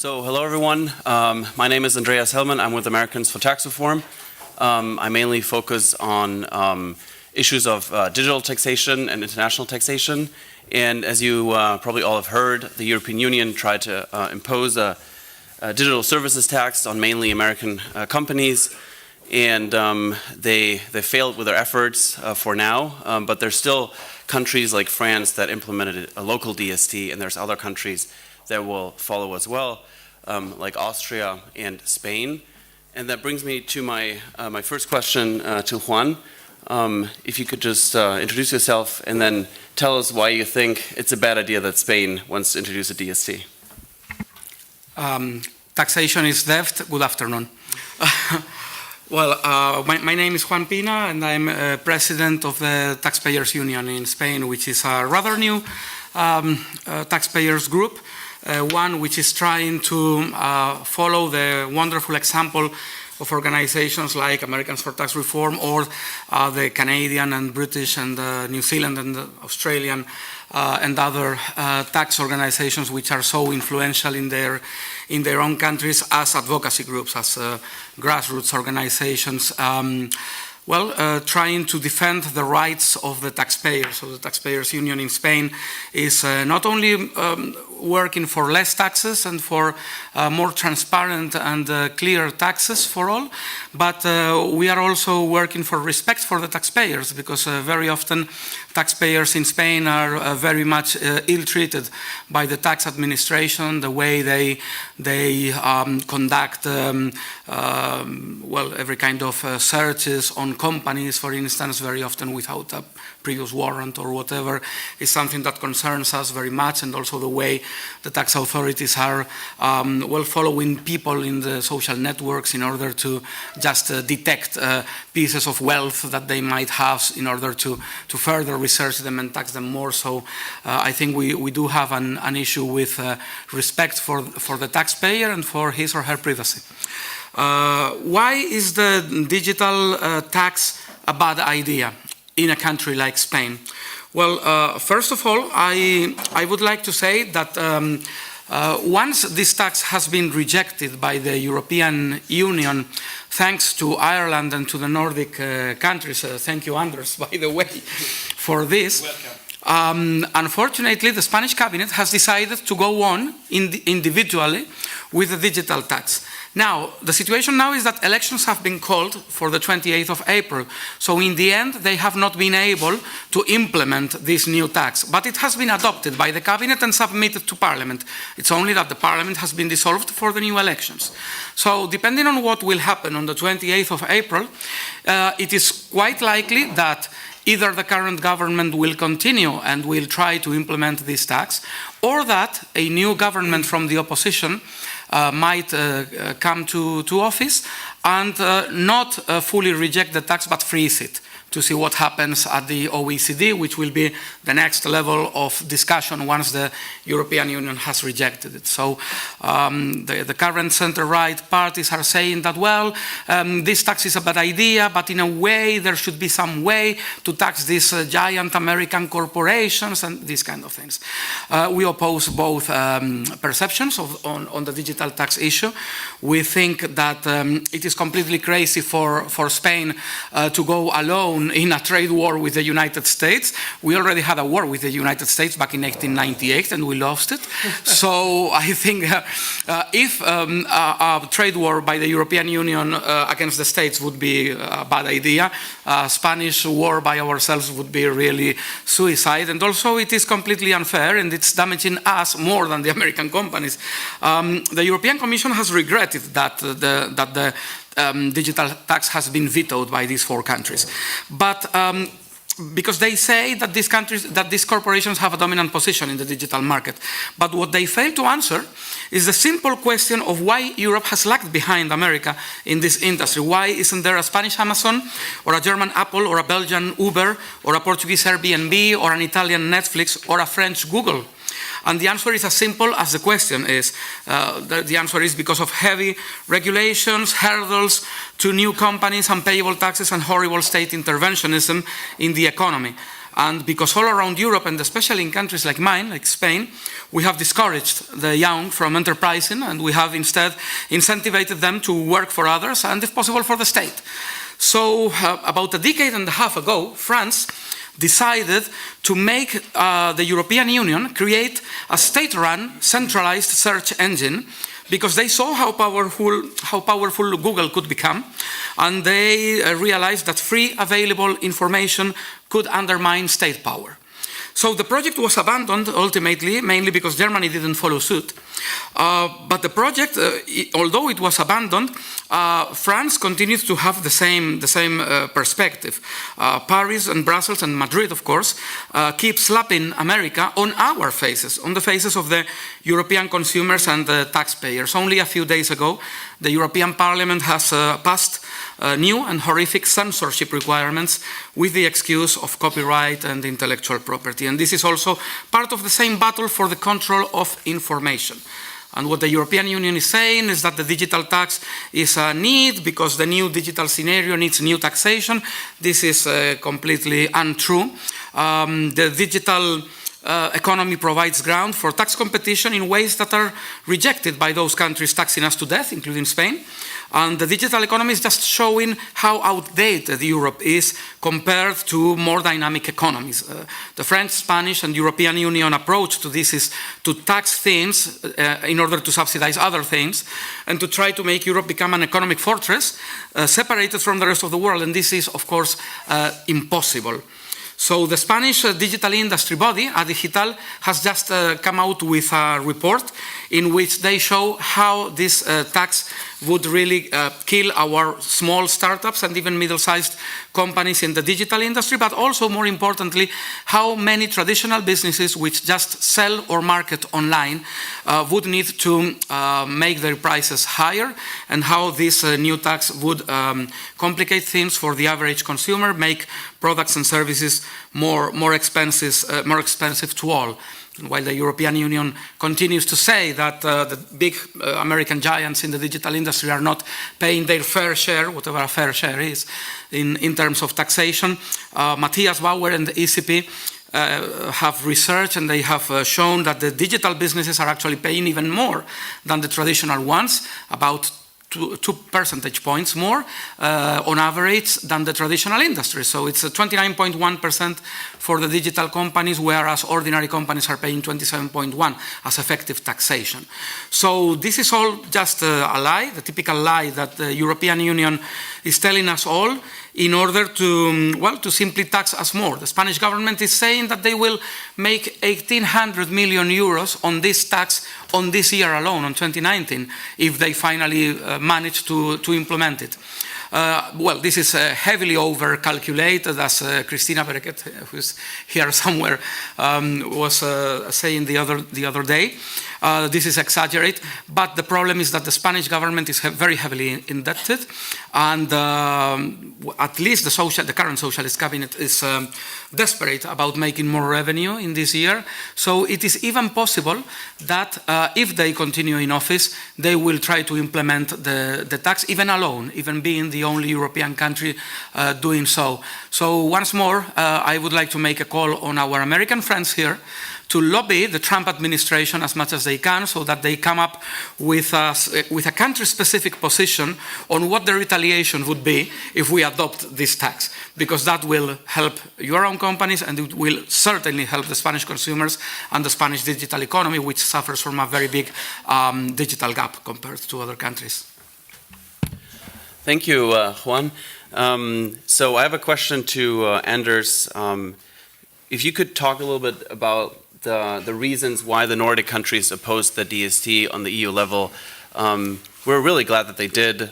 So, hello everyone. My name is Andreas Hallmann. I'm with Americans for Taxreform. I mainly focus on issues of digital taxation and international taxation. And as you probably all have heard, the European Union tried to impose a digital services tax on mainly American companies. And they failed with their efforts for now, but there's still countries like France that implemented a local DST, and there's other countries that will follow as well, like Austria and Spain. And that brings me to my first question to Juan. If you could just introduce yourself and then tell us why you think it's a bad idea that Spain wants to introduce a DST. Taxation is theft. Good afternoon. Well, my name is Juan Pina, and I'm president of the Taxpayers Union in Spain, which is a rather new taxpayers group, one which is trying to follow the wonderful example of organizations like Americans for Taxreform or the Canadian and British and New Zealand and Australian and other tax organizations which are so influential in their own countries as advocacy groups, as grassroots organizations. Trying to defend the rights of the taxpayers. So the Taxpayers Union in Spain is not only working for less taxes and for more transparent and clear taxes for all, but we are also working for respect for the taxpayers, because very often taxpayers in Spain are very much ill-treated by the tax administration, the way they conduct every kind of searches on companies, for instance, very often without a previous warrant or whatever, is something that concerns us very much, and also the way the tax authorities are following people in the social networks in order to just detect pieces of wealth that they might have in order to further research them and tax them more. So I think we do have an issue with respect for the taxpayer and for his or her privacy. Why is the digital tax a bad idea in a country like Spain? Well, first of all, I would like to say that once this tax has been rejected by the European Union, thanks to Ireland and to the Nordic countries, thank you, Andreas, by the way, for this. Welcome. Unfortunately, the Spanish cabinet has decided to go on individually with the digital tax. Now, the situation now is that elections have been called for the 28th of April. So in the end, they have not been able to implement this new tax. But it has been adopted by the cabinet and submitted to Parliament. It's only that the Parliament has been dissolved for the new elections. So depending on what will happen on the 28th of April, it is quite likely that either the current government will continue and will try to implement this tax, or that a new government from the opposition might come to office and not fully reject the tax but freeze it, to see what happens at the OECD, which will be the next level of discussion once the European Union has rejected it. So the current center-right parties are saying that, well, this tax is a bad idea, but in a way there should be some way to tax these giant American corporations and these kind of things. We oppose both perceptions on the digital tax issue. We think that it is completely crazy for Spain to go alone in a trade war with the United States. We already had a war with the United States back in 1898 and we lost it. So I think if a trade war by the European Union against the States would be a bad idea, a Spanish war by ourselves would be really suicide. And also it is completely unfair and it's damaging us more than the American companies. The European Commission has regretted that the digital tax has been vetoed by these four countries. But because they say that these corporations have a dominant position in the digital market. But what they fail to answer is the simple question of why Europe has lagged behind America in this industry. Why isn't there a Spanish Amazon, or a German Apple, or a Belgian Uber, or a Portuguese Airbnb, or an Italian Netflix, or a French Google? And the answer is as simple as the question is. The answer is because of heavy regulations, hurdles to new companies, unpayable taxes, and horrible state interventionism in the economy. And because all around Europe, and especially in countries like mine, like Spain, we have discouraged the young from enterprising, and we have instead incentivized them to work for others and, if possible, for the state. So about a decade and a half ago, France decided to make the European Union create a state-run centralized search engine, because they saw how powerful Google could become, and they realized that free available information could undermine state power. So the project was abandoned ultimately, mainly because Germany didn't follow suit. But the project, although it was abandoned, France continues to have the same perspective. Paris and Brussels and Madrid, of course, keep slapping America on our faces, on the faces of the European consumers and the taxpayers. Only a few days ago, the European Parliament has passed new and horrific censorship requirements with the excuse of copyright and intellectual property. And this is also part of the same battle for the control of information. And what the European Union is saying is that the digital tax is a need because the new digital scenario needs new taxation. This is completely untrue. The digital economy provides ground for tax competition in ways that are rejected by those countries taxing us to death, including Spain. And the digital economy is just showing how outdated Europe is compared to more dynamic economies. The French, Spanish, and European Union approach to this is to tax things in order to subsidize other things, and to try to make Europe become an economic fortress separated from the rest of the world. And this is, of course, impossible. So the Spanish digital industry body, Ydstedt, has just come out with a report in which they show how this tax would really kill our small startups and even middle-sized companies in the digital industry, but also, more importantly, how many traditional businesses which just sell or market online would need to make their prices higher, and how this new tax would complicate things for the average consumer, make products and services more expensive to all. While the European Union continues to say that the big American giants in the digital industry are not paying their fair share, whatever a fair share is, in terms of taxation, Matthias Bauer and the ECP have researched, and they have shown that the digital businesses are actually paying even more than the traditional ones, about 2 percentage points more on average than the traditional industry. So it's 29.1% for the digital companies, whereas ordinary companies are paying 27.1% as effective taxation. So this is all just a lie, the typical lie that the European Union is telling us all in order to simply tax us more. The Spanish government is saying that they will make 1,800 million euros on this tax on this year alone, on 2019, if they finally manage to implement it. Well, this is heavily over-calculated, as Christina Berequet, who's here somewhere, was saying the other day. This is exaggerated, but the problem is that the Spanish government is very heavily indebted, and at least the current socialist cabinet is desperate about making more revenue in this year. So it is even possible that if they continue in office, they will try to implement the tax, even alone, even being the only European country doing so. So once more, I would like to make a call on our American friends here to lobby the Trump administration as much as they can, so that they come up with a country-specific position on what the retaliation would be if we adopt this tax, because that will help your own companies, and it will certainly help the Spanish consumers and the Spanish digital economy, which suffers from a very big digital gap compared to other countries. Thank you, Juan. So I have a question to Anders. If you could talk a little bit about the reasons why the Nordic countries opposed the DST on the EU level. We're really glad that they did,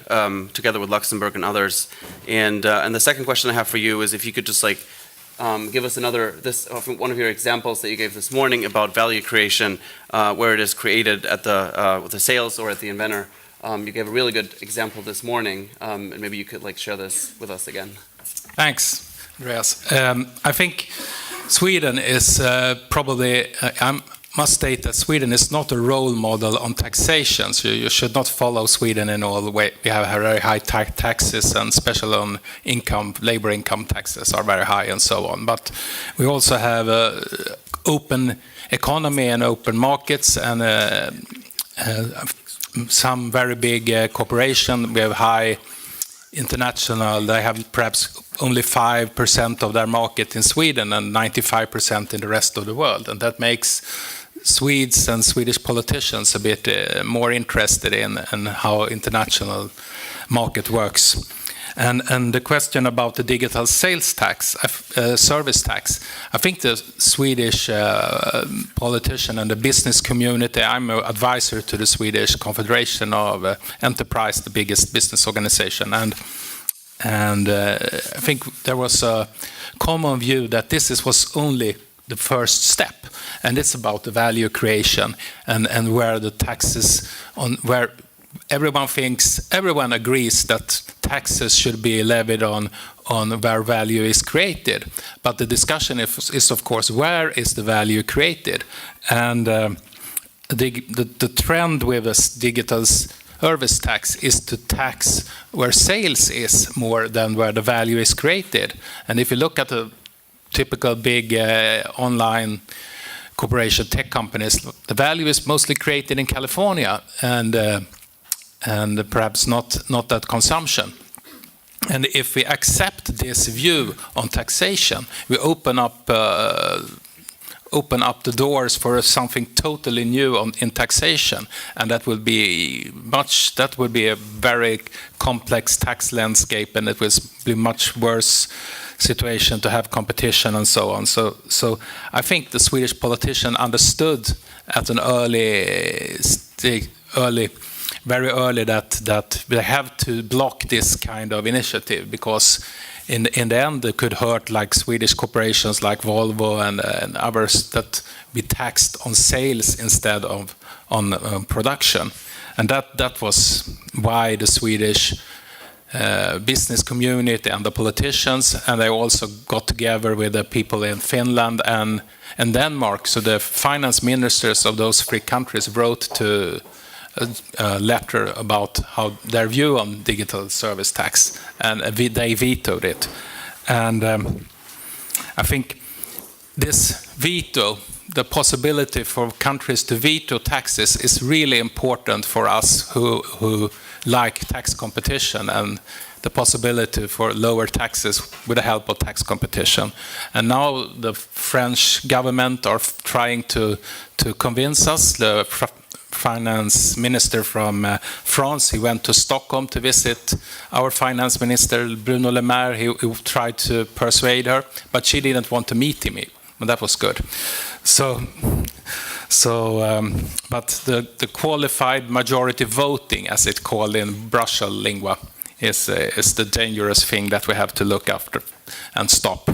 together with Luxembourg and others. And the second question I have for you is if you could just give us one of your examples that you gave this morning about value creation, where it is created at with the sales or at the inventor. You gave a really good example this morning, and maybe you could share this with us again. Thanks, Andreas. I think Sweden is probably, must state that Sweden is not a role model on taxation. So you should not follow Sweden in all the way. We have very high taxes, and especially on income, labor income taxes are very high and so on. But we also have a open economy and open markets, and some very big corporation. We have high international. They have perhaps only 5% of their market in Sweden and 95% in the rest of the world, and that makes Swedes and Swedish politicians a bit more interested in how international market works. And the question about the digital sales tax, service tax, I think the Swedish politician and the business community, I'm an advisor to the Swedish Confederation of Enterprise, the biggest business organization, and I think there was a common view that this was only the first step, and it's about the value creation and where the taxes on where everyone agrees that taxes should be levied on where value is created. But the discussion is of course, where is the value created? And the trend with this digital service tax is to tax where sales is more than where the value is created. And if you look at the typical big online corporation tech companies, the value is mostly created in California, and perhaps not that consumption. And if we accept this view on taxation, we open up the doors for something totally new in taxation, and that will be a very complex tax landscape, and it will be much worse situation to have competition and so on. So I think the Swedish politician understood at an very early that they have to block this kind of initiative, because in the end it could hurt like Swedish corporations like Volvo and others that be taxed on sales instead of on production. And that was why the Swedish business community and the politicians, and they also got together with the people in Finland and Denmark. So the finance ministers of those three countries wrote to a letter about how their view on digital service tax, and they vetoed it. And I think this veto, the possibility for countries to veto taxes, is really important for us who like tax competition, and the possibility for lower taxes with the help of tax competition. And now the French government are trying to convince us. The finance minister from France, he went to Stockholm to visit our finance minister, Bruno Le Maire. He tried to persuade her, but she didn't want to meet him. And that was good. But the qualified majority voting, as it's called in Brussels lingua, is the dangerous thing that we have to look after and stop.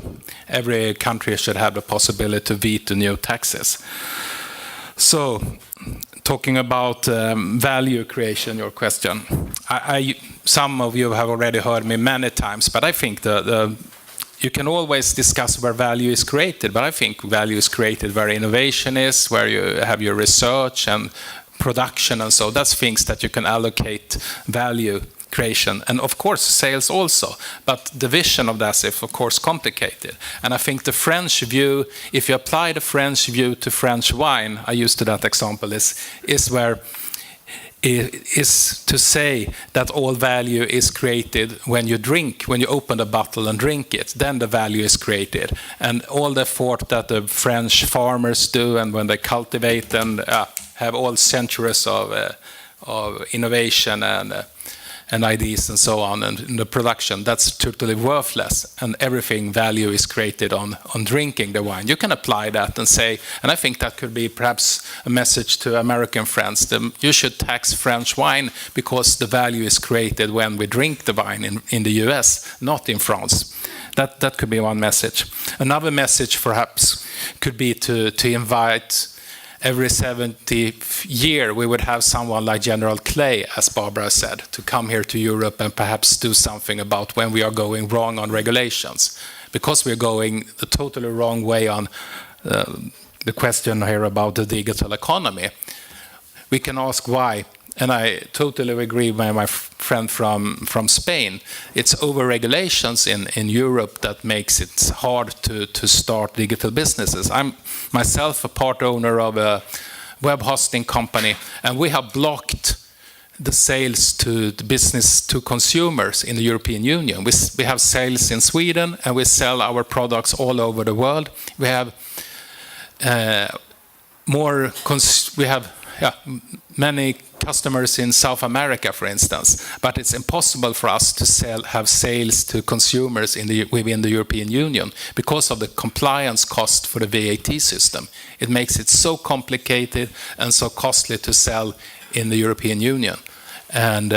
Every country should have the possibility to veto new taxes. So, talking about value creation, your question. Some of you have already heard me many times, but I think you can always discuss where value is created, but I think value is created where innovation is, where you have your research and production, and so that's things that you can allocate value creation, and of course sales also, but the vision of that is of course complicated. And I think the French view, if you apply the French view to French wine, I used to that example, is where is to say that all value is created when you open the bottle and drink it, then the value is created. And all the effort that the French farmers do, and when they cultivate and have all centuries of innovation and ideas and so on, and in the production, that's totally worthless, and everything value is created on drinking the wine. You can apply that and say, and I think that could be perhaps a message to American friends, you should tax French wine because the value is created when we drink the wine in the US, not in France. That could be one message. Another message perhaps could be to invite. Every 70th year, we would have someone like General Clay, as Barbara said, to come here to Europe and perhaps do something about when we are going wrong on regulations. Because we're going the totally wrong way on the question here about the digital economy. We can ask why, and I totally agree with my friend from Spain. It's over-regulations in Europe that makes it hard to start digital businesses. I'm myself a part owner of a web hosting company, and we have blocked the sales to the business to consumers in the European Union. We have sales in Sweden, and we sell our products all over the world. We have many customers in South America, for instance, but it's impossible for us to have sales to consumers within the European Union because of the compliance cost for the VAT system. It makes it so complicated and so costly to sell in the European Union. And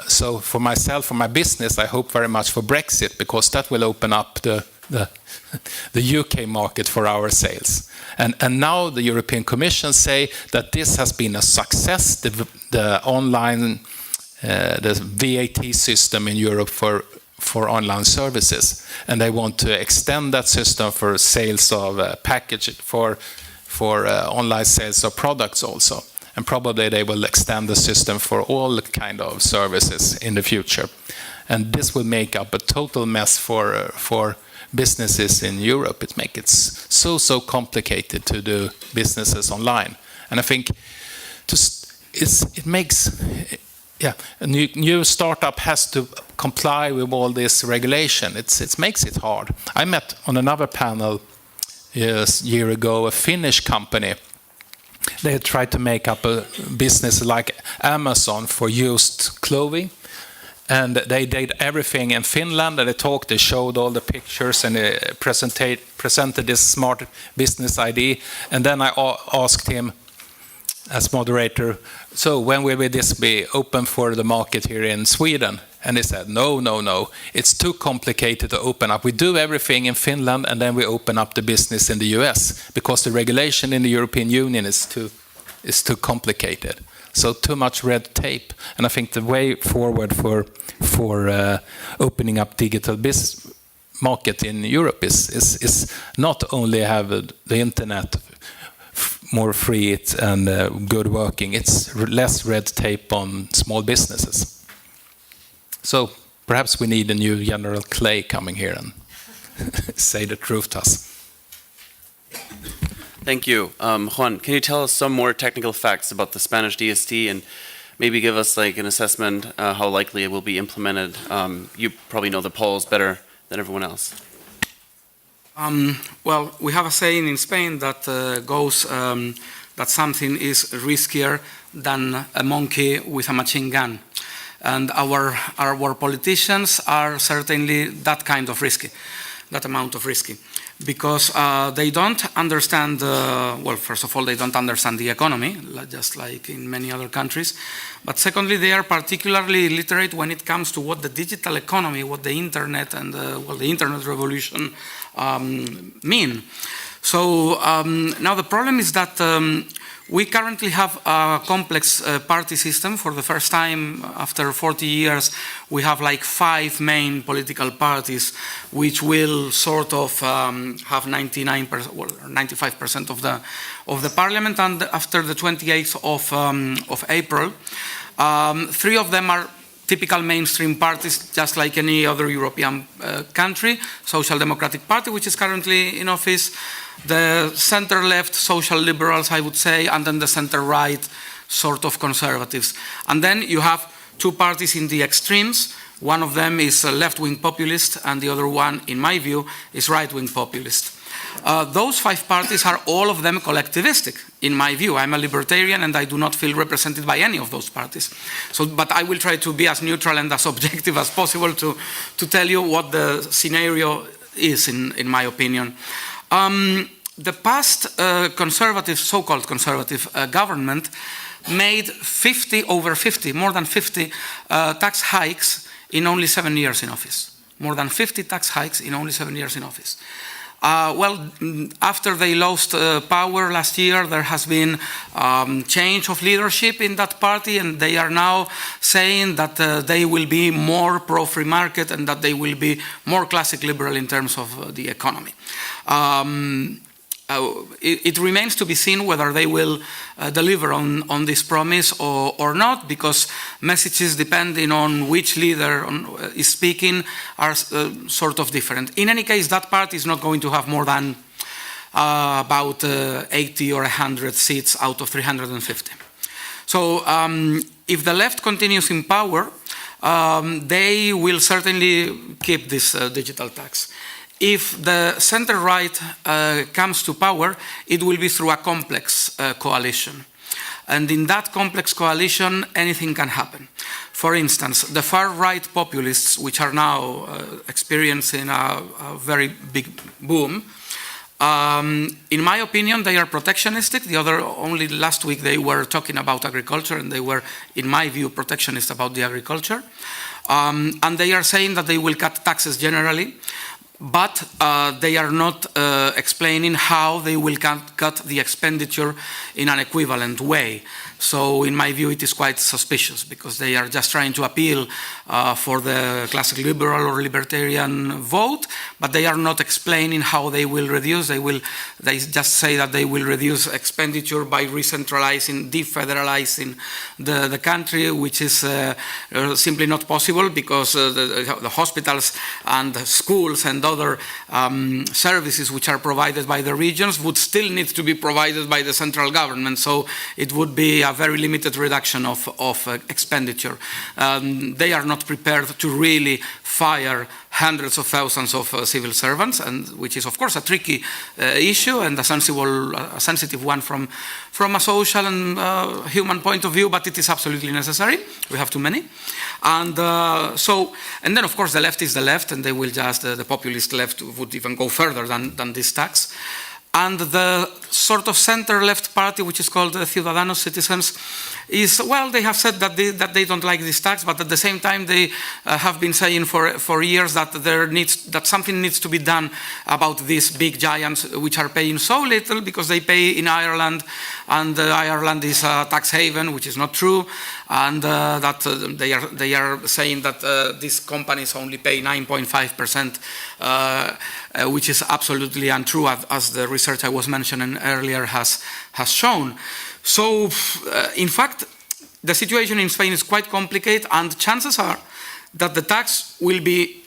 so for myself, for my business, I hope very much for Brexit, because that will open up the UK market for our sales. And now the European Commission say that this has been a success, the online, the VAT system in Europe for online services. And they want to extend that system for sales of package, for online sales of products also. And probably they will extend the system for all kind of services in the future. And this will make up a total mess for businesses in Europe. It makes it so complicated to do businesses online. And I think it makes a new startup has to comply with all this regulation. It makes it hard. I met on another panel a year ago a Finnish company. They had tried to make up a business like Amazon for used clothing. And they did everything in Finland, and they showed all the pictures, and they presented this smart business idea. And then I asked him, as moderator, so when will this be open for the market here in Sweden? And he said, no, it's too complicated to open up. We do everything in Finland, and then we open up the business in the US, because the regulation in the European Union is too complicated. So too much red tape. And I think the way forward for opening up digital business market in Europe is not only have the internet more free and good working, it's less red tape on small businesses. So perhaps we need a new General Clay coming here and say the truth to us. Thank you. Juan, can you tell us some more technical facts about the Spanish DST and maybe give us like an assessment how likely it will be implemented? You probably know the polls better than everyone else. Well, we have a saying in Spain that goes that something is riskier than a monkey with a machine gun. And our politicians are certainly that kind of risky, that amount of risky. Because they don't understand, well, first of all, they don't understand the economy, just like in many other countries. But secondly, they are particularly illiterate when it comes to what the digital economy, what the internet and the internet revolution mean. So now the problem is that we currently have a complex party system. For the first time after 40 years, we have like 5 main political parties, which will sort of have 99% or 95% of the parliament. And after the 28th of April, 3 of them are typical mainstream parties, just like any other European country. Social Democratic Party, which is currently in office, the center-left social liberals, I would say, and then the center-right sort of conservatives. And then you have 2 parties in the extremes. One of them is a left-wing populist, and the other one, in my view, is right-wing populist. Those 5 parties are all of them collectivistic, in my view. I'm a libertarian and I do not feel represented by any of those parties. But I will try to be as neutral and as objective as possible to tell you what the scenario is, in my opinion. The past conservative, so-called conservative government made more than 50 tax hikes in only 7 years in office. More than 50 tax hikes in only 7 years in office. Well, after they lost power last year, there has been change of leadership in that party, and they are now saying that they will be more pro-free market and that they will be more classic liberal in terms of the economy. it remains to be seen whether they will deliver on this promise or not, because messages depending on which leader is speaking are sort of different. In any case, that party is not going to have more than about 80 or 100 seats out of 350. So if the left continues in power, they will certainly keep this digital tax. If the center-right comes to power, it will be through a complex coalition. And in that complex coalition, anything can happen. For instance, the far-right populists, which are now experiencing a very big boom, in my opinion, they are protectionistic. Only last week they were talking about agriculture, and they were, in my view, protectionist about the agriculture. And they are saying that they will cut taxes generally, but they are not explaining how they will cut the expenditure in an equivalent way. So in my view, it is quite suspicious, because they are just trying to appeal for the classic liberal or libertarian vote, but they are not explaining how they will reduce. They just say that they will reduce expenditure by recentralizing, defederalizing the country, which is simply not possible, because the hospitals and schools and other services which are provided by the regions would still need to be provided by the central government. So it would be a very limited reduction of expenditure. They are not prepared to really fire hundreds of thousands of civil servants, and which is, of course, a tricky issue and a sensitive one from a social and human point of view, but it is absolutely necessary. We have too many. And then, of course, the left is the left, and they will just, the populist left would even go further than this tax. And the sort of center-left party, which is called Ciudadanos, Citizens, is, well, they have said that they don't like this tax, but at the same time they have been saying for years that something needs to be done about these big giants which are paying so little, because they pay in Ireland, and Ireland is a tax haven, which is not true, and that they are saying that these companies only pay 9.5%, which is absolutely untrue, as the research I was mentioning earlier has shown. So, in fact, the situation in Spain is quite complicated, and chances are that the tax will be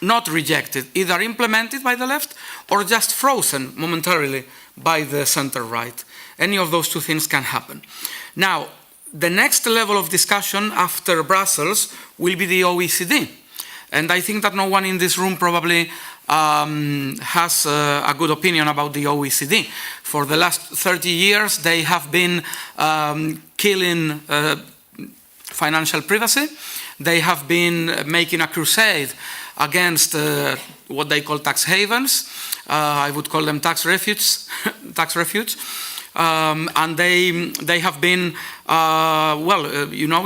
not rejected, either implemented by the left or just frozen momentarily by the center-right. Any of those two things can happen. Now, the next level of discussion after Brussels will be the OECD. And I think that no one in this room probably has a good opinion about the OECD. For the last 30 years, they have been killing financial privacy. They have been making a crusade against what they call tax havens. I would call them tax refuges. And they have been,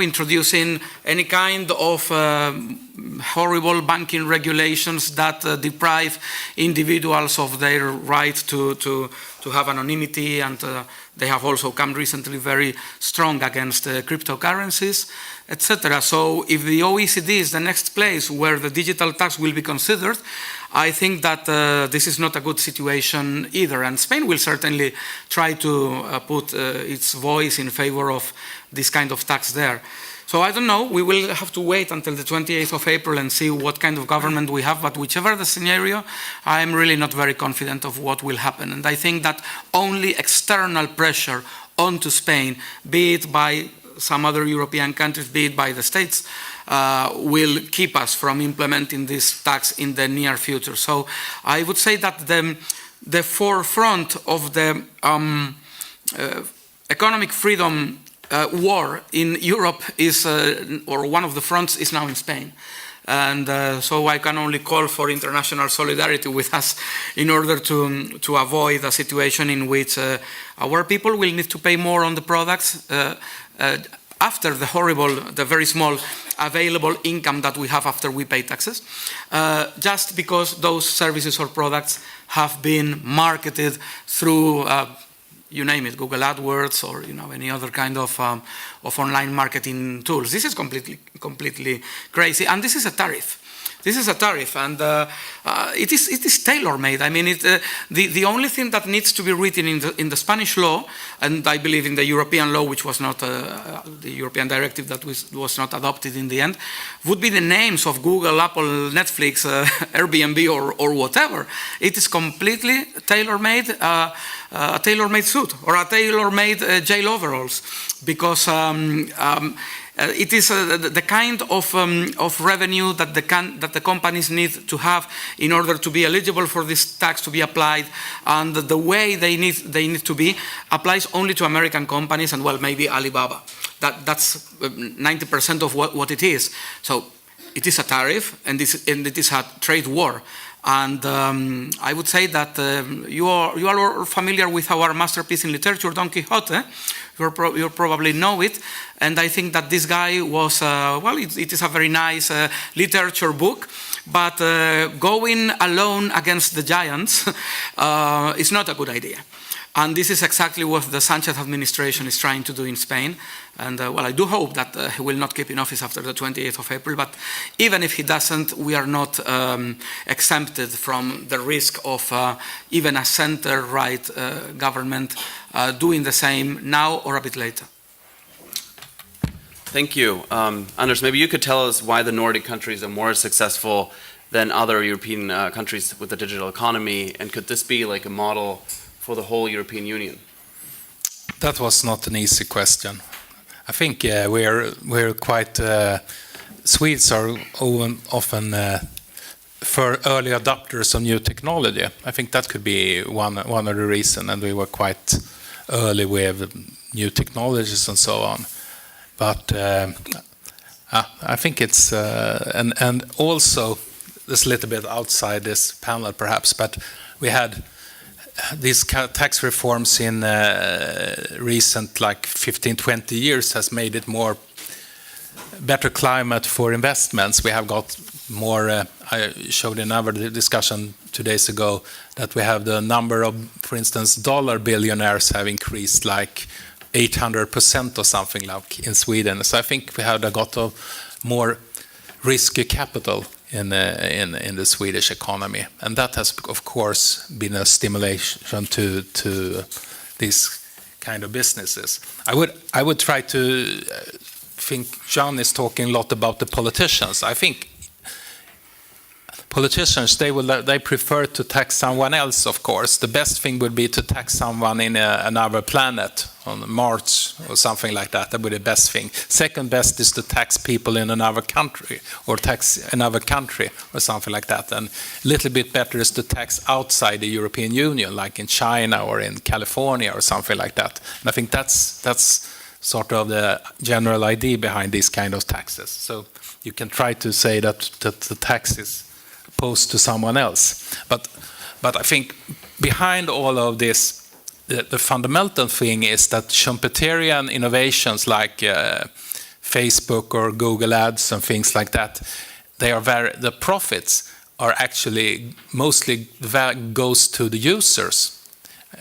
introducing any kind of horrible banking regulations that deprive individuals of their right to have anonymity, and they have also come recently very strong against cryptocurrencies, etc. So if the OECD is the next place where the digital tax will be considered, I think that this is not a good situation either, and Spain will certainly try to put its voice in favor of this kind of tax there. So I don't know, we will have to wait until the 28th of April and see what kind of government we have, but whichever the scenario, I am really not very confident of what will happen. And I think that only external pressure onto Spain, be it by some other European countries, be it by the States, will keep us from implementing this tax in the near future. So I would say that the forefront of the economic freedom war in Europe is, or one of the fronts is now in Spain. And so I can only call for international solidarity with us in order to avoid a situation in which our people will need to pay more on the products after the very small available income that we have after we pay taxes, just because those services or products have been marketed through you name it, Google AdWords, or any other kind of online marketing tools. This is completely crazy, and this is a tariff. This is a tariff, and it is tailor-made. I mean, the only thing that needs to be written in the Spanish law, and I believe in the European law, which was not the European directive that was not adopted in the end, would be the names of Google, Apple, Netflix, Airbnb, or whatever. It is completely tailor-made, a tailor-made suit or a tailor-made jail overalls, because it is the kind of revenue that the companies need to have in order to be eligible for this tax to be applied, and the way they need to be applies only to American companies, and well, maybe Alibaba. That's 90% of what it is. So it is a tariff, and it is a trade war. And I would say that you are familiar with our masterpiece in literature, Don Quixote. You probably know it. And I think that this guy was, it is a very nice literature book, but going alone against the giants is not a good idea. And this is exactly what the Sanchez administration is trying to do in Spain. And I do hope that he will not keep in office after the 28th of April. But even if he doesn't, we are not exempted from the risk of even a center-right government doing the same now or a bit later. Thank you. Anders, maybe you could tell us why the Nordic countries are more successful than other European countries with the digital economy, and could this be like a model for the whole European Union? That was not an easy question. I think we're quite Swedes are often for early adopters of new technology. I think that could be one of the reasons, and we were quite early with new technologies and so on. But I think it's and also this a little bit outside this panel perhaps, but we had these tax reforms in recent 15-20 years has made it better climate for investments. We have got more, I showed in another discussion 2 days ago that we have the number of, for instance, dollar billionaires have increased 800% or something like in Sweden. So I think we have got a more risky capital in the Swedish economy, and that has of course been a stimulation to these kind of businesses. I would try to think Juan is talking a lot about the politicians. I think politicians they prefer to tax someone else. Of course, the best thing would be to tax someone in another planet, on Mars or something like that. That would be the best thing. Second best is to tax people in another country, or tax another country or something like that. And a little bit better is to tax outside the European Union, like in China or in California or something like that. And I think that's sort of the general idea behind these kind of taxes. So you can try to say that the tax is opposed to someone else. But I think behind all of this, the fundamental thing is that Schumpeterian innovations like Facebook or Google Ads and things like that, the profits are actually mostly goes to the users.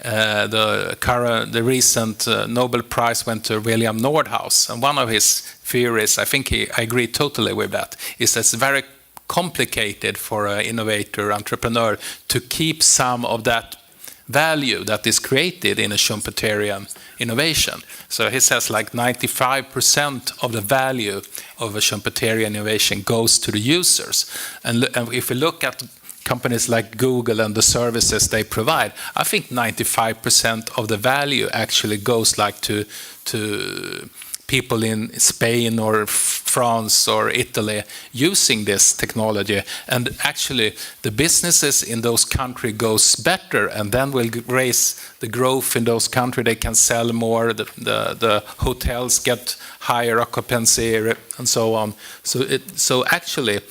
The recent Nobel Prize went to William Nordhaus, and one of his theories, I think I agree totally with that, is that it's very complicated for an innovator, entrepreneur, to keep some of that value that is created in a Schumpeterian innovation. So he says 95% of the value of a Schumpeterian innovation goes to the users. And if we look at companies like Google and the services they provide, I think 95% of the value actually goes to people in Spain or France or Italy using this technology, and actually the businesses in those countries goes better, and then will raise the growth in those countries. They can sell more, the hotels get higher occupancy and so on. So actually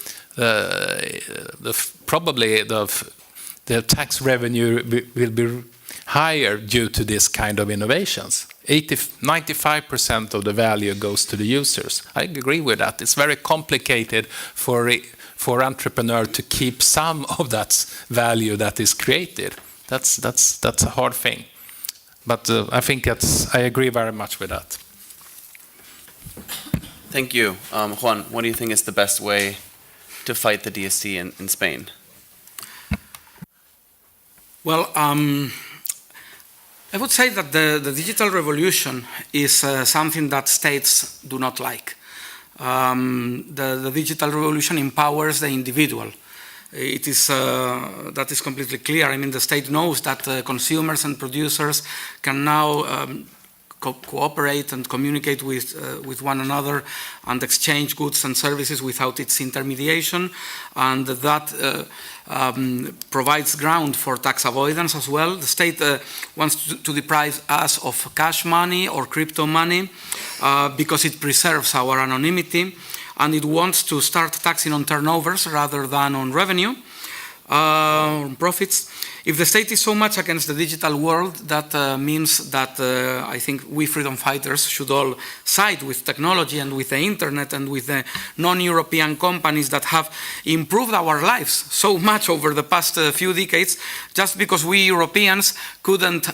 probably the tax revenue will be higher due to this kind of innovations. 95% of the value goes to the users. I agree with that. It's very complicated for entrepreneur to keep some of that value that is created. That's a hard thing. But I think I agree very much with that. Thank you. Juan, what do you think is the best way to fight the DST in Spain? Well, I would say that the digital revolution is something that states do not like. The digital revolution empowers the individual. It is, that is completely clear. I mean, the state knows that consumers and producers can now cooperate and communicate with one another and exchange goods and services without its intermediation, and that provides ground for tax avoidance as well. The state wants to deprive us of cash money or crypto money because it preserves our anonymity, and it wants to start taxing on turnovers rather than on revenue, on profits. If the state is so much against the digital world, that means that I think we freedom fighters should all side with technology and with the internet and with the non-European companies that have improved our lives so much over the past few decades, just because we Europeans couldn't,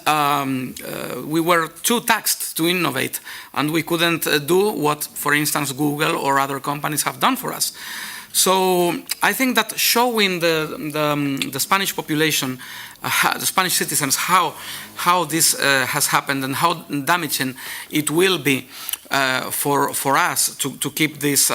we were too taxed to innovate, and we couldn't do what, for instance, Google or other companies have done for us. So I think that showing the Spanish population, the Spanish citizens, how this has happened and how damaging it will be for us to keep this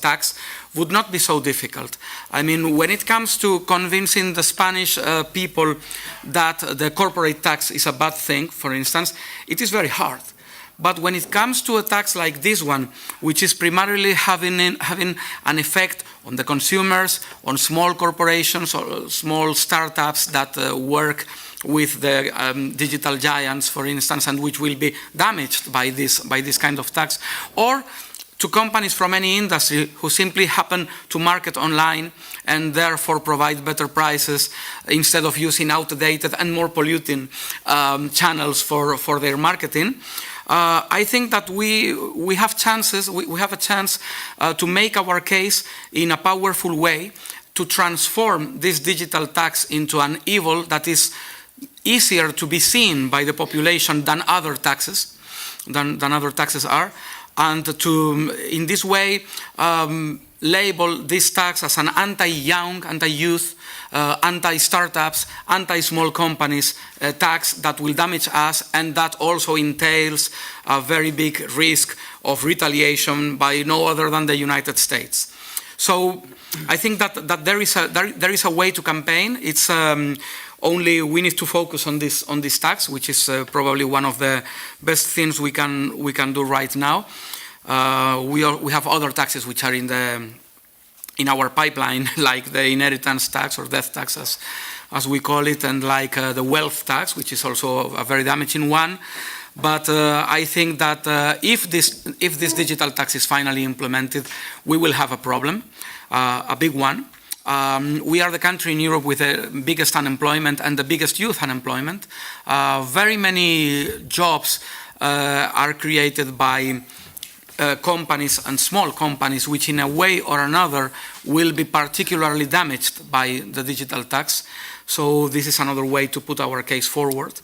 tax would not be so difficult. I mean, when it comes to convincing the Spanish people that the corporate tax is a bad thing, for instance, it is very hard. But when it comes to a tax like this one, which is primarily having an effect on the consumers, on small corporations or small startups that work with the digital giants, for instance, and which will be damaged by this kind of tax, or to companies from any industry who simply happen to market online and therefore provide better prices instead of using outdated and more polluting channels for their marketing. I think that we have chances. We have a chance to make our case in a powerful way to transform this digital tax into an evil that is easier to be seen by the population than other taxes are, and to, in this way, label this tax as an anti-young, anti-youth, anti-startups, anti-small companies tax that will damage us, and that also entails a very big risk of retaliation by no other than the United States. So I think that there is a way to campaign. It's only we need to focus on this tax, which is probably one of the best things we can do right now. We have other taxes which are in our pipeline, like the inheritance tax or death tax, as we call it, and like the wealth tax, which is also a very damaging one. But I think that if this digital tax is finally implemented, we will have a problem, a big one. We are the country in Europe with the biggest unemployment and the biggest youth unemployment. Very many jobs are created by companies and small companies, which in a way or another will be particularly damaged by the digital tax. So this is another way to put our case forward.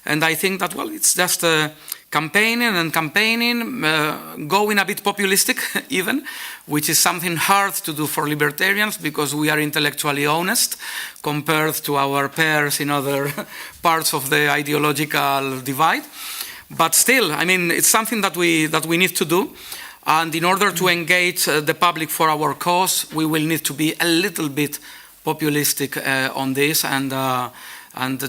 And I think that, well, it's just campaigning, going a bit populistic even, which is something hard to do for libertarians because we are intellectually honest compared to our peers in other parts of the ideological divide. But still, I mean, it's something that we need to do. And in order to engage the public for our cause, we will need to be a little bit populistic on this and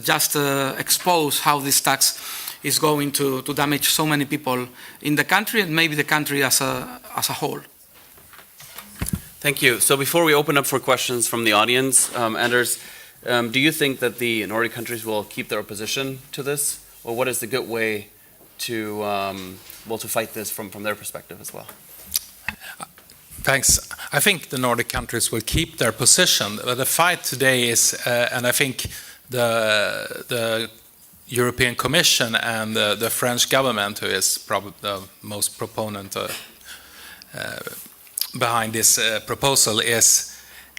just expose how this tax is going to damage so many people in the country and maybe the country as a whole. Thank you. So before we open up for questions from the audience, Anders, do you think that the Nordic countries will keep their opposition to this? Or what is the good way to fight this from their perspective as well? Thanks. I think the Nordic countries will keep their position. The fight today is, and I think the European Commission and the French government, who is probably the most proponent behind this proposal, is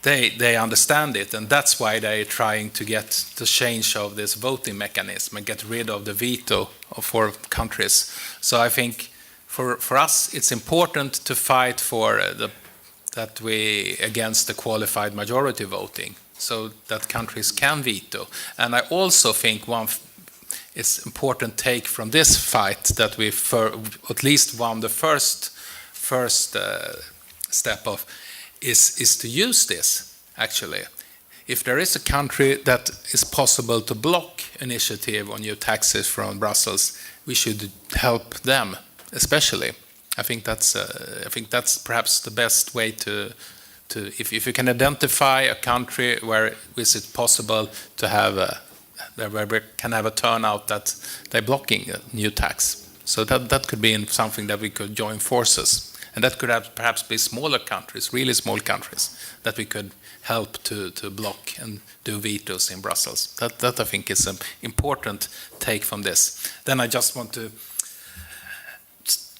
they understand it, and that's why they're trying to get the change of this voting mechanism and get rid of the veto for countries. So I think for us it's important to fight for the we against the qualified majority voting, so that countries can veto. And I also think it's important take from this fight that we at least won the first step of is to use this actually. If there is a country that is possible to block initiative on new taxes from Brussels, we should help them especially. I think that's perhaps the best way to if you can identify a country where is it possible to have where we can have a turnout that they're blocking a new tax. So that could be something that we could join forces. And that could perhaps be smaller countries, really small countries, that we could help to block and do vetoes in Brussels. That I think is an important take from this. Then I just want to,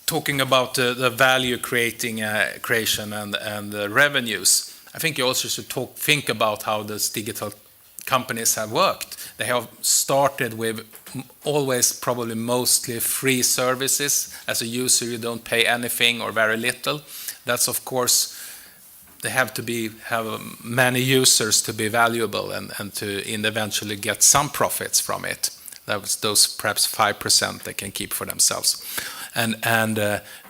talking about the value creation and the revenues, I think you also should think about how these digital companies have worked. They have started with always probably mostly free services. As a user, you don't pay anything or very little. That's of course, they have many users to be valuable and to eventually get some profits from it. That was those perhaps 5% they can keep for themselves. And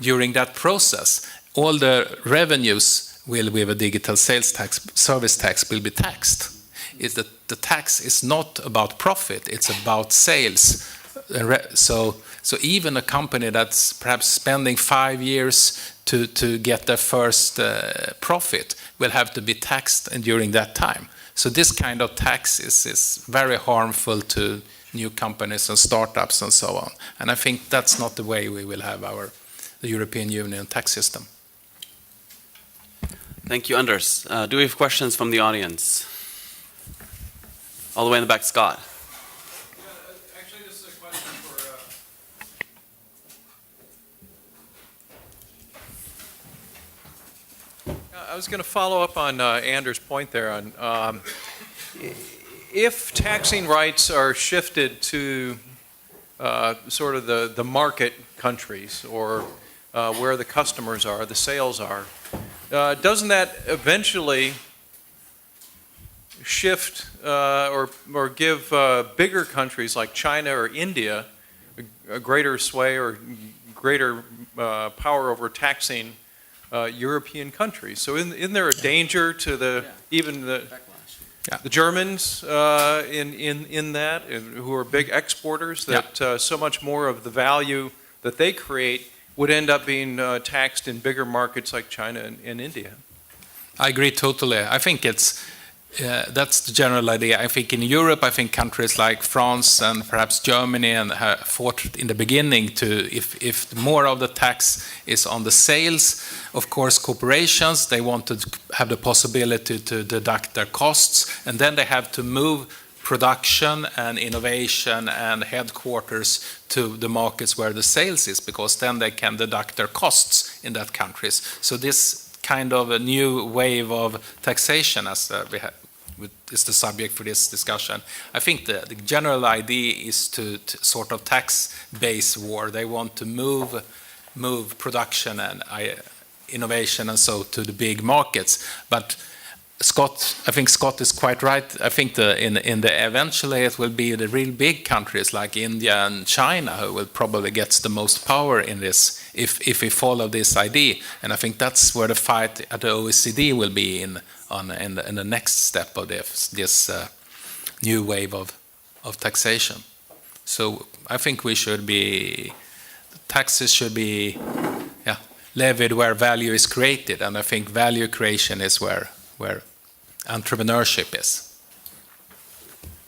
during that process, all the revenues with a digital sales tax, service tax will be taxed. Is that the tax is not about profit, it's about sales. So even a company that's perhaps spending 5 years to get their first profit will have to be taxed during that time. So this kind of tax is very harmful to new companies and startups and so on. And I think that's not the way we will have the European Union tax system. Thank you, Anders. Do we have questions from the audience? All the way in the back, Scott. Yeah, actually, this is a question for... I was going to follow up on Anders' point there on if taxing rights are shifted to sort of the market countries or where the customers are, the sales are, doesn't that eventually shift or give bigger countries like China or India a greater sway or greater power over taxing European countries? So isn't there a danger to the Germans in that, who are big exporters, that so much more of the value that they create would end up being taxed in bigger markets like China and India? I agree totally. I think that's the general idea. I think in Europe, I think countries like France and perhaps Germany and fought in the beginning to, if more of the tax is on the sales, of course, corporations, they want to have the possibility to deduct their costs, and then they have to move production and innovation and headquarters to the markets where the sales is, because then they can deduct their costs in that countries. So this kind of a new wave of taxation, as is the subject for this discussion. I think the general idea is to sort of tax base war. They want to move production and innovation and so to the big markets. But I think Scott is quite right. I think eventually it will be the real big countries like India and China who will probably get the most power in this if we follow this idea. And I think that's where the fight at the OECD will be in the next step of this new wave of taxation. So I think taxes should be levied where value is created, and I think value creation is where entrepreneurship is.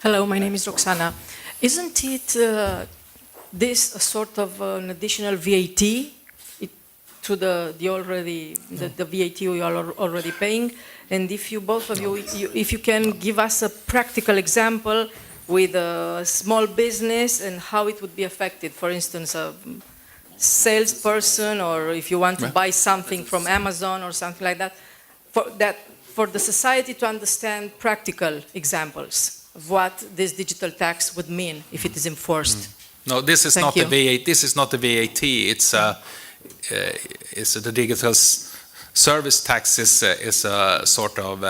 Hello, my name is Roxana. Isn't it this a sort of an additional VAT to the VAT you are already paying? And if you both of you, if you can give us a practical example with a small business and how it would be affected, for instance, a salesperson, or if you want to buy something from Amazon or something like that, for the society to understand practical examples of what this digital tax would mean if it is enforced. No, this is not the VAT. This is not the VAT. It's the digital service tax is a sort of,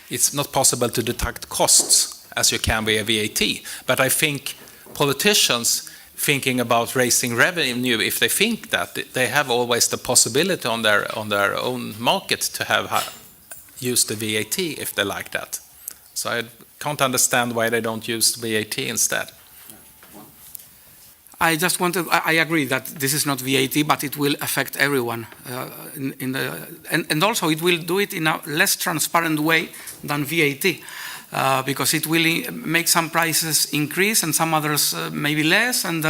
it's not possible to deduct costs as you can with a VAT. But I think politicians thinking about raising revenue, if they think that, they have always the possibility on their own market to have use the VAT if they like that. So I can't understand why they don't use VAT instead. I agree that this is not VAT, but it will affect everyone. And also it will do it in a less transparent way than VAT. Because it will make some prices increase and some others maybe less, and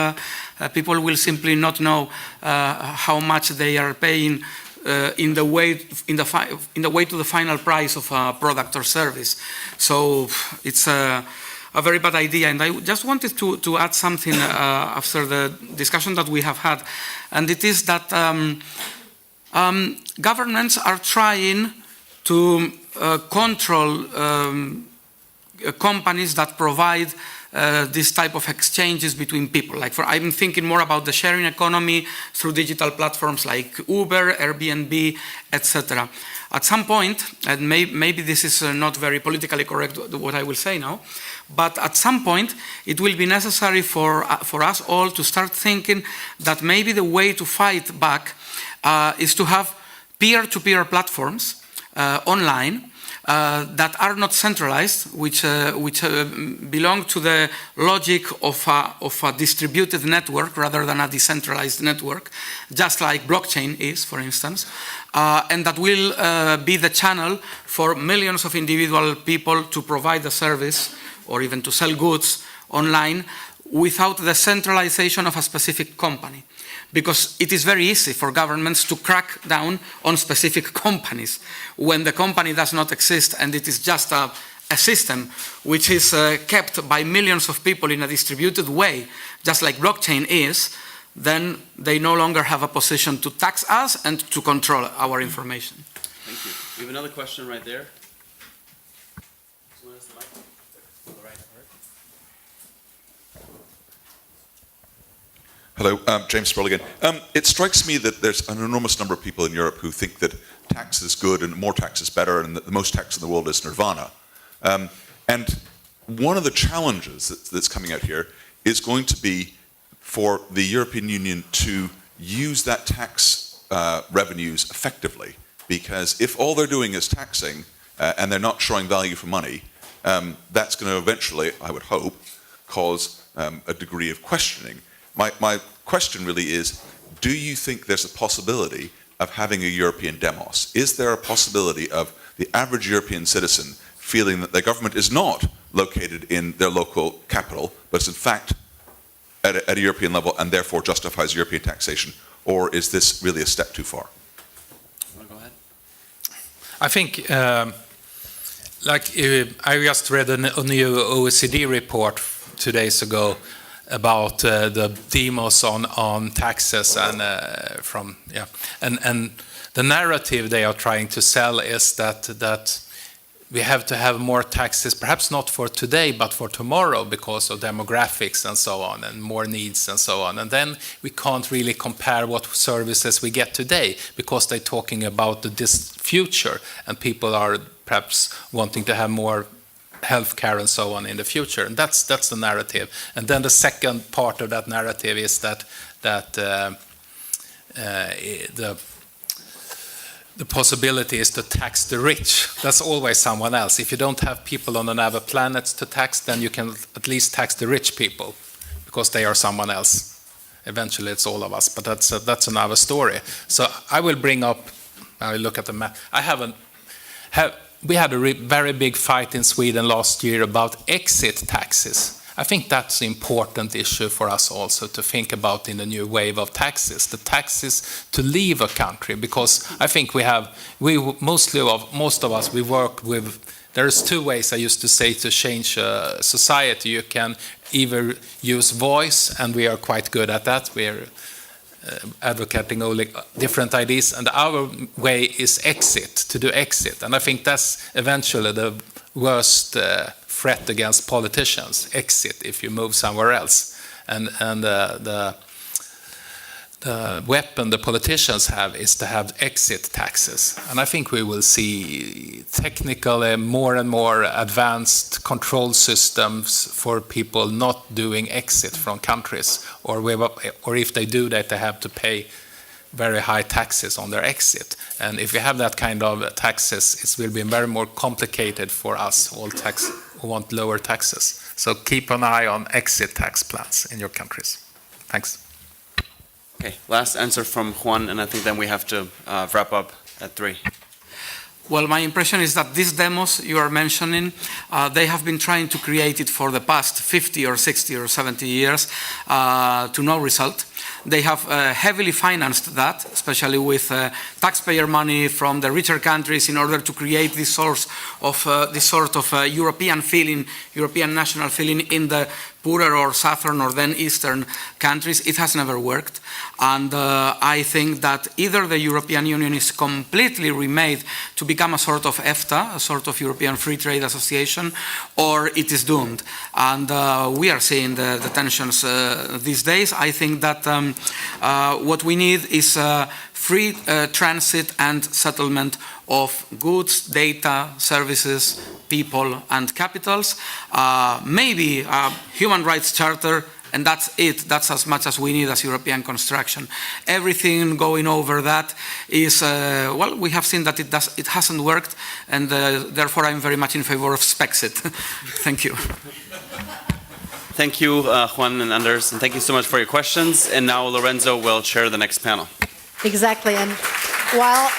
people will simply not know how much they are paying in the way to the final price of a product or service. So it's a very bad idea. And I just wanted to add something after the discussion that we have had, and it is that governments are trying to control companies that provide this type of exchanges between people. I'm thinking more about the sharing economy through digital platforms like Uber, Airbnb, etc. At some point, and maybe this is not very politically correct what I will say now, but at some point it will be necessary for us all to start thinking that maybe the way to fight back is to have peer-to-peer platforms online that are not centralized, which belong to the logic of a distributed network rather than a decentralized network, just like blockchain is, for instance, and that will be the channel for millions of individual people to provide the service or even to sell goods online without the centralization of a specific company. Because it is very easy for governments to crack down on specific companies when the company does not exist and it is just a system which is kept by millions of people in a distributed way, just like blockchain is, then they no longer have a position to tax us and to control our information. Thank you. We have another question right there. Hello, James Sproul again. It strikes me that there's an enormous number of people in Europe who think that tax is good and more tax is better and that the most tax in the world is nirvana. And one of the challenges that's coming out here is going to be for the European Union to use that tax revenues effectively. Because if all they're doing is taxing and they're not showing value for money, that's going to eventually, I would hope, cause a degree of questioning. My question really is, do you think there's a possibility of having a European demos? Is there a possibility of the average European citizen feeling that their government is not located in their local capital, but is in fact at a European level and therefore justifies European taxation? Or is this really a step too far? Want to go ahead? I think, I just read a new OECD report 2 days ago about the demos on taxes and and the narrative they are trying to sell is that we have to have more taxes, perhaps not for today but for tomorrow because of demographics and so on and more needs and so on, and then we can't really compare what services we get today because they're talking about this future and people are perhaps wanting to have more healthcare and so on in the future, and that's the narrative. And then the second part of that narrative is that the possibility is to tax the rich. That's always someone else. If you don't have people on another planet to tax, then you can at least tax the rich people because they are someone else. Eventually, it's all of us, but that's another story. So I will bring up. I look at the map. We had a very big fight in Sweden last year about exit taxes. I think that's an important issue for us also to think about in the new wave of taxes, the taxes to leave a country, because I think most of us, we work with, there's 2 ways I used to say to change society. You can either use voice, and we are quite good at that. We're advocating only different ideas, and our way is exit, to do exit, and I think that's eventually the worst threat against politicians, exit, if you move somewhere else, and the weapon the politicians have is to have exit taxes. And I think we will see technically more and more advanced control systems for people not doing exit from countries, or if they do that, they have to pay very high taxes on their exit. And if you have that kind of taxes, it will be very more complicated for us, all tax who want lower taxes. So keep an eye on exit tax plans in your countries. Thanks. Okay, last answer from Juan, and I think then we have to wrap up at 3. Well, my impression is that these demos you are mentioning, they have been trying to create it for the past 50 or 60 or 70 years to no result. They have heavily financed that, especially with taxpayer money from the richer countries, in order to create this sort of European feeling, European national feeling in the poorer or southern or then eastern countries. It has never worked. And I think that either the European Union is completely remade to become a sort of EFTA, a sort of European Free Trade Association, or it is doomed. And we are seeing the tensions these days. I think that what we need is free transit and settlement of goods, data, services, people and capitals. Maybe a human rights charter, and that's it. That's as much as we need as European construction. Everything going over that is, well, we have seen that it hasn't worked, and therefore I'm very much in favor of Spexit. Thank you. Thank you, Juan and Anders, and thank you so much for your questions. And now Lorenzo will chair the next panel. Exactly, and while